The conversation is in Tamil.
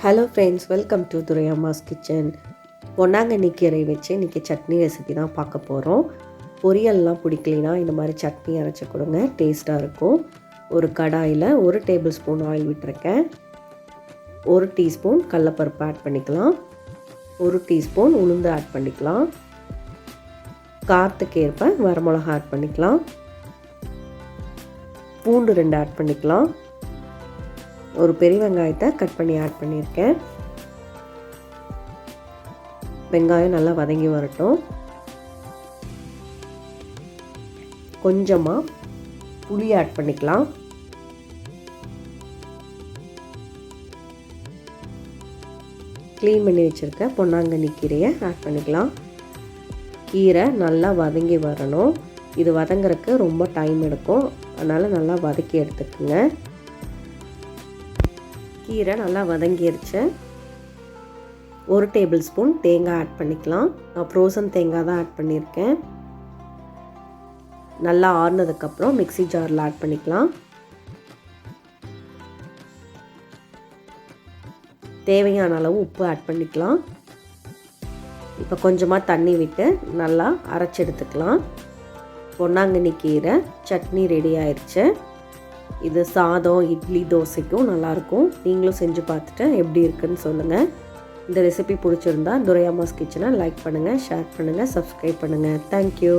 Hello friends, welcome to Duraiamma's kitchen. பொன்னாங்கண்ணி கீரை வச்சு இன்றைக்கி சட்னி ரெசிபி தான் பார்க்க போகிறோம். பொரியல்லாம் பிடிக்கலைன்னா இந்த மாதிரி சட்னி அரைச்சி கொடுங்க, டேஸ்ட்டாக இருக்கும். ஒரு கடாயில் 1 டேபிள் ஸ்பூன் ஆயில் விட்டுருக்கேன். 1 டீஸ்பூன் கடலப்பருப்பு ஆட் பண்ணிக்கலாம். 1 டீஸ்பூன் உளுந்து ஆட் பண்ணிக்கலாம். காரத்துக்கு ஏற்ப வரமிளகா ஆட் பண்ணிக்கலாம். பூண்டு 2 ஆட் பண்ணிக்கலாம். ஒரு பெரிய வெங்காயத்தை கட் பண்ணி ஆட் பண்ணியிருக்கேன். வெங்காயம் நல்லா வதங்கி வரட்டும். கொஞ்சமாக புளி ஆட் பண்ணிக்கலாம். க்ளீன் பண்ணி வச்சுருக்க பொன்னாங்கண்ணி கீரையை ஆட் பண்ணிக்கலாம். கீரை நல்லா வதங்கி வரணும். இது வதங்குறதுக்கு ரொம்ப டைம் எடுக்கும், அதனால் நல்லா வதக்கி எடுத்துக்குங்க. கீரை நல்லா வதங்கிடுச்சு. 1 டேபிள் ஸ்பூன் தேங்காய் ஆட் பண்ணிக்கலாம். நான் ஃப்ரோசன் தேங்காய் தான் ஆட் பண்ணியிருக்கேன். நல்லா ஆறுனதுக்கப்புறம் மிக்ஸி ஜாரில் ஆட் பண்ணிக்கலாம். தேவையான அளவு உப்பு ஆட் பண்ணிக்கலாம். இப்போ கொஞ்சமாக தண்ணி விட்டு நல்லா அரைச்சி எடுத்துக்கலாம். பொன்னாங்கண்ணி கீரை சட்னி ரெடி ஆயிடுச்சு. இது சாதம், இட்லி, தோசைக்கும் நல்லாயிருக்கும். நீங்களும் செஞ்சு பார்த்துட்டு எப்படி இருக்குன்னு சொல்லுங்கள். இந்த ரெசிபி பிடிச்சிருந்தா துரையம்மாஸ் கிச்சனை லைக் பண்ணுங்கள், ஷேர் பண்ணுங்கள், சப்ஸ்கிரைப் பண்ணுங்கள். தேங்க்யூ.